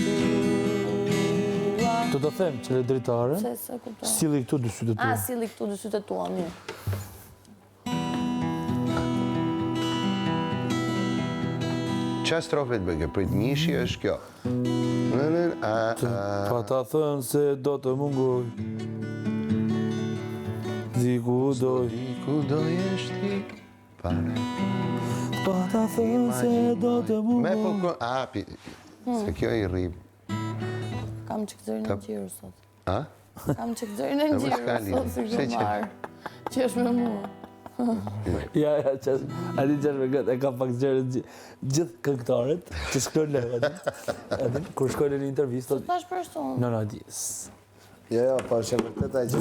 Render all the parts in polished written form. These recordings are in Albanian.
tua. Të do them që le dritare, Se kuptoj. silli këtu dy sytë tua. Silli këtu dy sytë tua, mirë. Qa strofe të bëke? Prit mishi është kjo. Pa ta thënë se do të mungoj, diku doj. Diku do jesh ti, pare. Pa ta thënë se do të Me mungoj. po se kjo i rrim. Kam që këzërin në gjirë sot. A? Kam që këzërin në gjirë s'ka sot, lidhje. si Pse që? këmarë. Që është me mua. Ja, a di qesh me këtë, e ka pak zgjerë gjithë këngëtarët që shkrojnë lehë, kur shkojnë në intervistë. Tash person. No, di. Jo, po është e vërtet ai që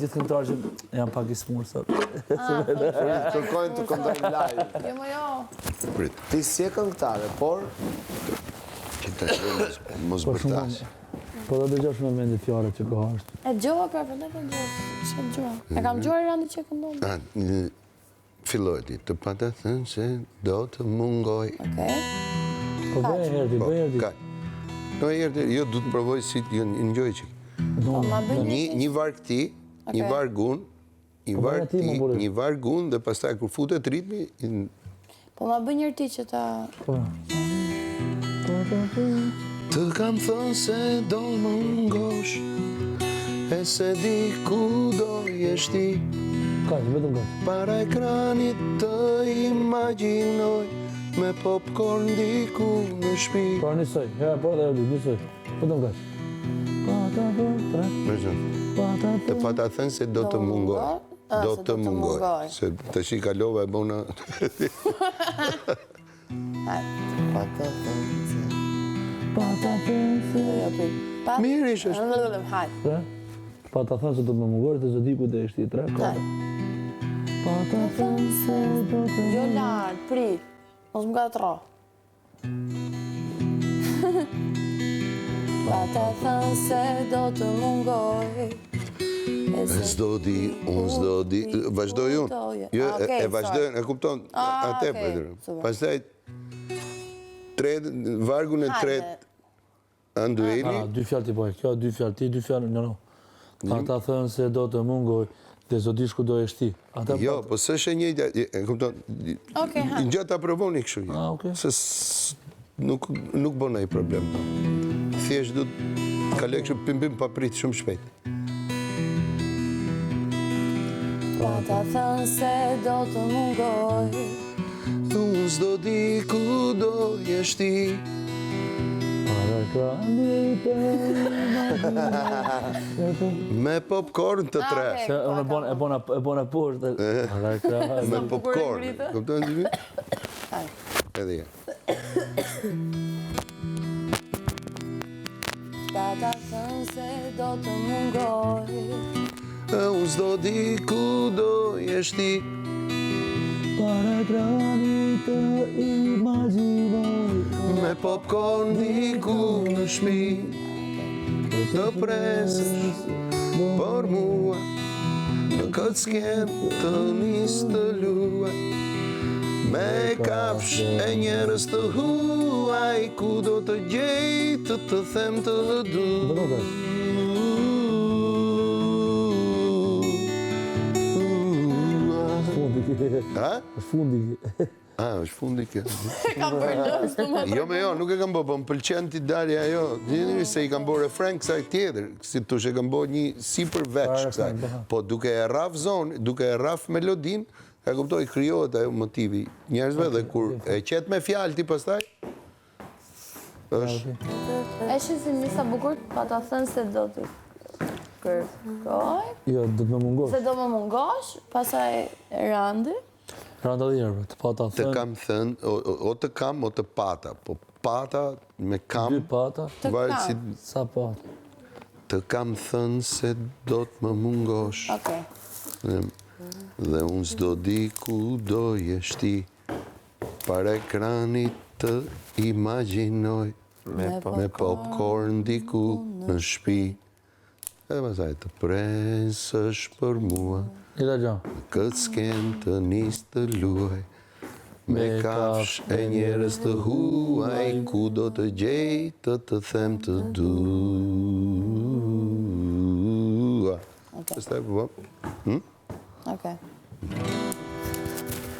Gjithë këngëtarë që janë pak i smurë sot. kërkojnë të këndojnë live. Jo, më jo. Prit. Ti si e këngëtare, por Që të shumë mos bërtas. Po do dëgjosh me mendje fjalët që ka është. E gjova për përndaj për gjova. Shë gjova. E kam gjuar Randi që këndon. Filloj ti, të pa të thënë se do të mungoj. Okej. Po bëj herë ti. Ka. No herë, jo du të provoj si të njoj që. Po ma bëj Një varg ti, një varg unë, një varg unë dhe pastaj kur futet ritmi, Po ma bëj njërë ti që ta... të kam thënë se do mungosh, e se di ku do jesh ti. Ka, vetëm ka. Para ekranit të imagjinoj, me popcorn diku në shtëpi. Pra njësoj, po dhe njësoj. Vetëm ka. Të pa ta thënë se do të mungoj. Do të mungoj. Se të shi kalova e bona... pa të thënë se Mirë ishë është. Hajde. Pa ta thënë se do të më mungoj, të zëdiku dhe ishti 3, 4. Pa ta thënë se do të Jo lartë, prit. Mos më gatro. Pa ta thënë se do të mungoj. S'do di, unë s'do di. Vazhdoj unë. Jo, e vazhdojnë, e kupton. Ate, Pedro. Pastaj, vargun e tret, Andueli. Dy fjallë ti pojë, kjo dy fjallë ti, dy fjallë, no. Pa ta thënë se do të mungoj, dhe zdo di shku do e shti. Jo, po së është e njëjtë, e kupton. Në gjatë aprovoni këshu. Se nuk bëna i problem. Thjesht du të kale këshu pimbim pa prit shumë shpejt. Pa ta thënë se do të mungoj. Unë s'do di ku do jesh ti. Para ekranit të Me popcorn të tre. Se unë e bona poshtë. Para ekranit. Me popcorn. Kupton që mi? Edhe ja. Pa ta thënë se do të mungoj. Unë s'do di ku do jesh ti. Para ekranit të imagjinoj. Me popcorn diku në shtëpi. Të presësh për mua. Në këtë sken të nis të luaj. Me kafsh e njerës të huaj. Ku do të gjej të them të du. Ha? është fundi. është fundi kjo. Kam përlës të më Jo me jo, nuk e kam bo, po më pëlqen ti dalja jo. Gjeni se i kam bo refren kësaj tjetër, si tush e kam bo një si përveç kësaj. Po duke e raf zonë, duke e raf melodin, e kuptoj, kryohet ajo motivi njerëzve dhe kur e qet me fjalë ti pastaj, është... E si njësa bukur, pa ta thënë se do të kërkoj. Jo, do të më mungosh. Se do më mungosh, pasaj Randi. Randa dhe njerëve, të pa ta Të thënë. kam thënë, o të kam, o të pata, po pata me kam... Dy pata. Të kam. Sa pata. Të kam thënë se do të më mungosh. Okej. Dhe unë s'do di ku do jesh ti. Para ekranit të imagjinoj. Me popcorn diku në shtëpi. Edhe pasaj të presësh për mua. Ila gjo. Këtë sken të nis të luaj. Me kafsh e njerëz të huaj, ku do të gjej të them të dua. Pastaj po. Okej.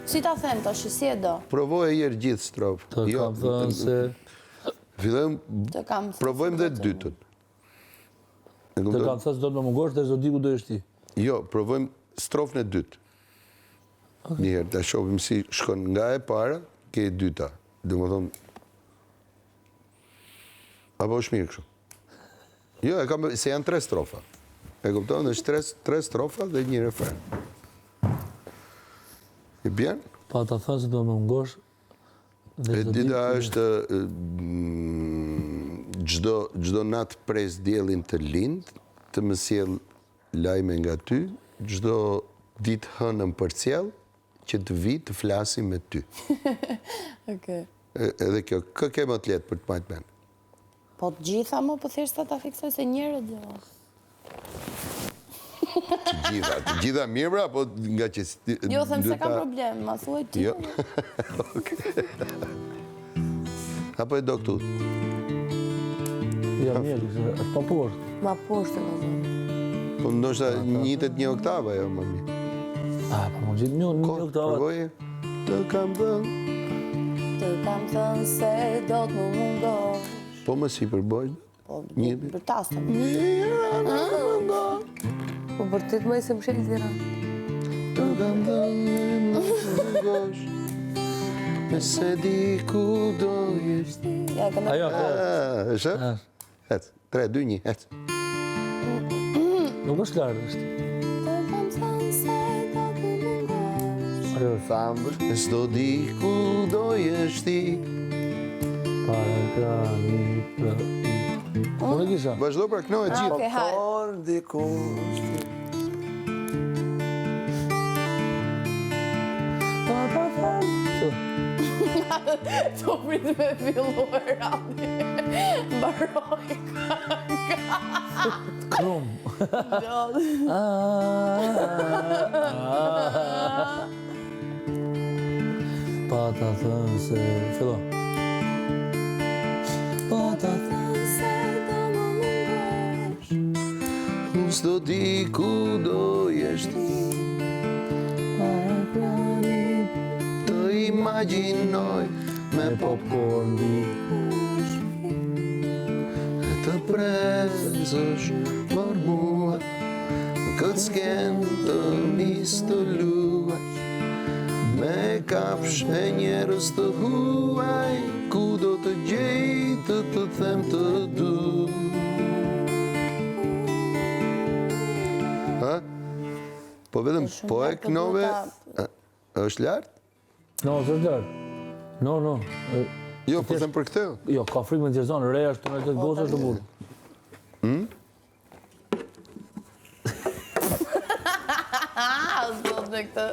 Si ta them tash, si e do? Provoj herë gjithë strofë. Të kam thënë se... Fillojmë, Të kam provojmë dhe dytën. Të kam thënë se do të më mungosh dhe s'do di ku do jesh ti. Jo, provojmë strofën e dytë. Një herë, ta shohim si shkon nga e para, ke e dyta. Domethënë, apo është mirë kështu? Jo, se janë 3 strofa. E kupton, është 3 strofa dhe një refren. I bjen? Pa ta thënë se do më mungosh dhe E s'do di dita ku është gjdo natë pres diellin të lind, të më sjell lajme nga ty, gjdo ditë hënëm për cjell, që të vi të flasim me ty. Okej. Edhe kjo, kë ke më të letë për të majtë men? Po të gjitha më po thjesht ta fiksoj se njëre gjë. Të gjitha mirë pra, po nga që... Jo, them se kam problem, ma thuaj ti. Jo. Apo e do këtu? Ja, mirë, është pa poshtë. Ma poshtë më zonë. Po ndoshta njëtet një oktava, jo, më mirë. Pa më gjithë një oktava. Provoje? Të kam thënë. Të kam thënë se do të më mungosh. Po më si përbojnë? Po, për tasëm. Po vërtet më se më shëllë zira. Të kam thënë më mungosh, me se di ku do jesh. Ja, kam Ajo, Është? Ec, 3, 2, 1, ec. nuk është lartë, është. Të kam thënë se do të më mungosh. Ajo, Sambër. Me s'do di ku do jesh ti. para krani për... Unë e kisha. Vazhdo pra këno e gjithë. Okej, hajde. Por dikush ti. To prit me filluar rani. Mbaroj. Krum. Pa ta thënë se... Fillo. Pa ta thënë Se do më mungosh. S'do di ku do jesh ti. para krani Të imagjinoj me popcorn di. të prezësh për mua, në këtë sken të nis të luaj, me kafsh e njerëz të huaj, ku do të gjej të them të du. Ha? Po vetëm po e knove, është lartë? No, është lartë. No. Jo, po them për këtë. Jo, ka frikë me nxerzon, reja është tonë të gocë është të burë. Zot me këtë.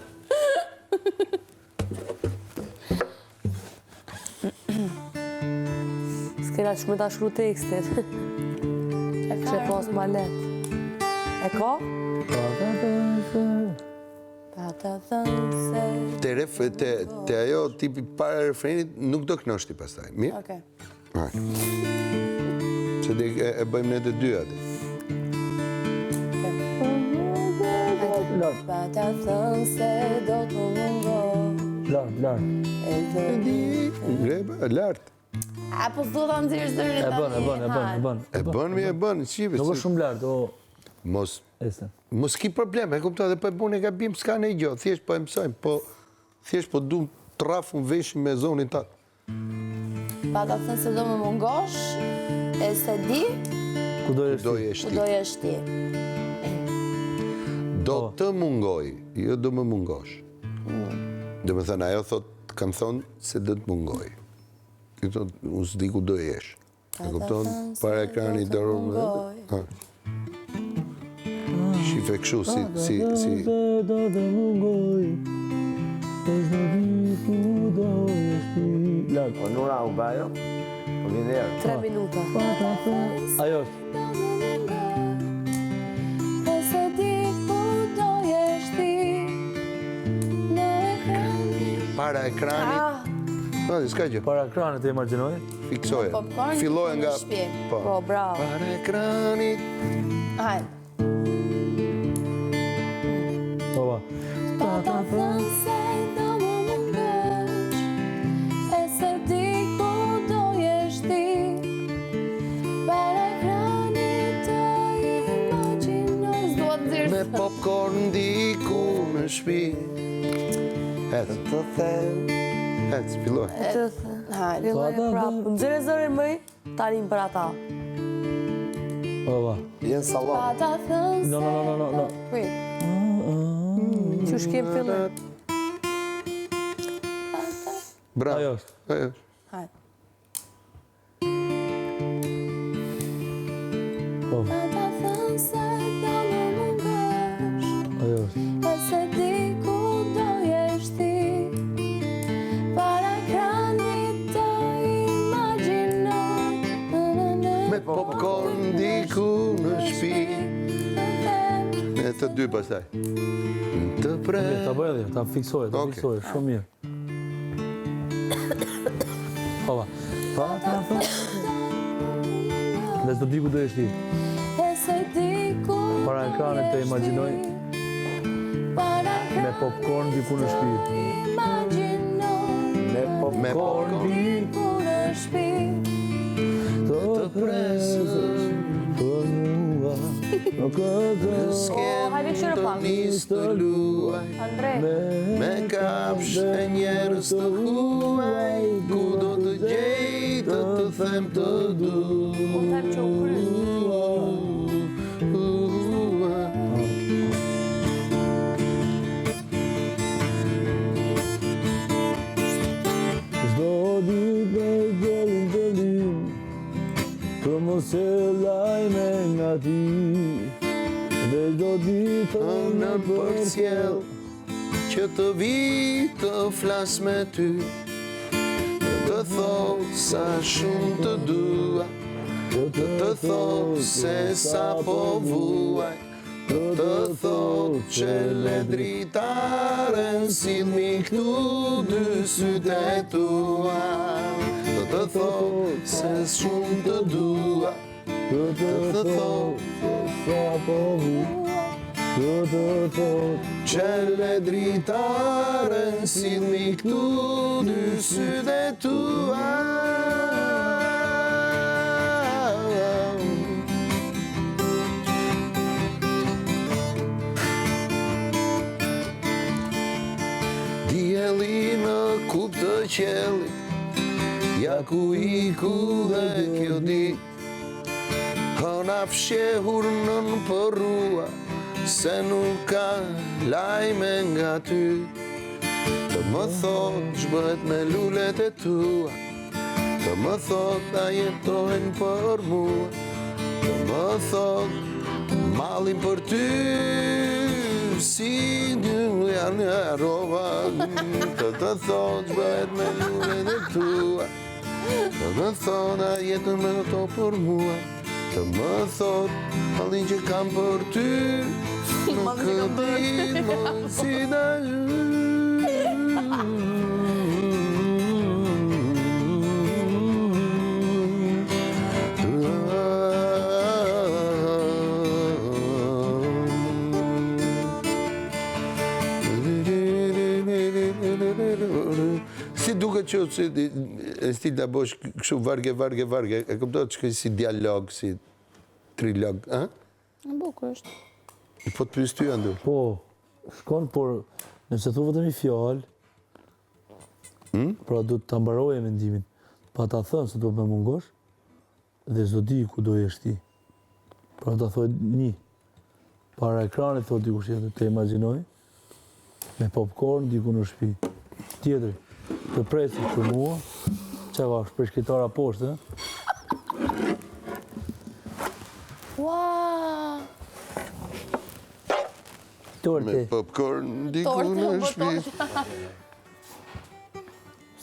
S'kena shme ta shkru tekstin. Që pas ma let. E ka? Pa të thënë se... Te ajo tipi para refrenit nuk do knosh ti pastaj. Mirë? Okej. Ha. Se e bëjmë ne të dy atë. Pa të thënë se do të më mungosh. Lartë. Greba, lartë. A po s'do ta nxjerrë zërin E tani. bën. E bën, qive. Nuk është shumë lartë, o... Mos Esen. Mos ki problem, e kuptoj dhe po e bune gabim, s'ka ne gjë, thjesht po e mësojmë, po thjesht po du të rafun veshin me zonin ta. Pa të thënë se do më mungosh, e se di, Ku do jesh Do ti? jesh ku ti. do jesh ti. Do të mungoj, jo do më mungosh. Do me thënë, ajo thot, kam thonë se do të mungoj. Kjo thot, unë s'di ku do jesh. E kupton, thënë se para do ekrani të dorë mungoj. Shife kështu, si... Do të mungoj. Se s'do di ku do jesh ti. Lartë. Po nura u bajo? Po vjen erë. 3 minuta. Ajo është. E se di ku do jesh ti. Në ekranin. Para ekranit. S'ka gjë. Para ekranit e imagjinoj. Fiksoje. Popcorn, Filloje nga... në shtëpi. Po. Po, bravo. Para ekranit. Hajde. Ova. Pa ta thënë se do më mundesh, e se di ku do jesh ti, para ekranit të imagjinoj. S'dua të Me nxirr. popcorn diku në shtëpi. Ecë. Të them. Ecë, filloj. Hajde. Filloj prapë. Nxjerrë zërin mëj, tarim për ata. Ova. Jenë Pa salon. ta thënë se... No. Prit. Që shkem fillim? Bravo. Ajo është. Ajo. Hajde. Po, Pa ta thënë se do më mundesh, ajo është. e se di ku do jesh ti, para ekranit të imagjinoj. Me popcorn diku në shtëpi. E të dy pastaj. Të pre... Ta bëj edhe, ta fiksoje, Okej. shumë mirë. Ova. Pa ta thënë. Dhe s'do di ku do jesh ti. E se di ku Para ekranit të imagjinoj me popcorn diku në shtëpi. imagjinoj. Me Me popcorn. popcorn Diku në shtëpi. Të presësh për mua. Nuk hajde këshire pak. nis të luaj. Andrej, Me kafsh e njerës të huaj. Ku do të gjej të them të du. unë them që u kry. Çdo ditë me gjelin të lim, për mos e lajme nga ti. Dhe çdo ditë Në për cjell që të vi të flas me ty, të thot sa shumë të dua, të thot se sa po vuaj, të thot që le dritaren silmi këtu dy sytë e tua, të thot se shumë të dua, të thot që le dritaren silmi këtu dy sytë e tua. Dielli në kup të qellit, ja ku i ku dhe kjo dit, hëna fshehur nën përrua, se nuk ka lajme nga ty. Të më thot ç'bëhet me lulet e tua, të më thot a jetojnë për mua, të më thot mallin për ty, si një janë arova, të thot ç'bëhet me lulet e tua, të më thot a jetën me to për mua, të më thot mallin që kam për ty, nuk di më si da Si duket që si e stil ta bosh kështu varge, e kuptohet që si dialog, si trilog, a? Në bukur është. Po të pyes ty Andur. Po, shkon, por nëse thu vetëm i fjalë, pra do të mbaroje mendimin, pa ta thënë se do më mungosh, dhe s'do di ku do jesh ti. Pra ta thoj një, para ekranit thot dikush tjetër, të imagjinoj, me popcorn diku në shtëpi. Tjetri, të presit për mua, që ka për shkritara poshtë, Ua! Torte. Me popcorn diku Torte, në po shtëpi.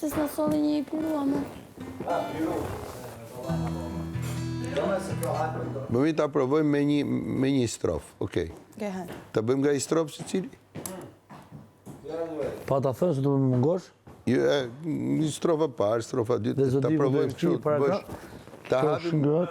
Se s'na solli një i pirua me. Më mi ta provojmë me një strof, okej. Ke hajde. Ta bëjmë nga i strof se cili? Pa ta thënë se do më mungosh, Një strofa parë, strofa dytë, Dhe ta Zodiku do provojmë jeshti kështu, para bësh, ta Kjo hapim, shëngrat,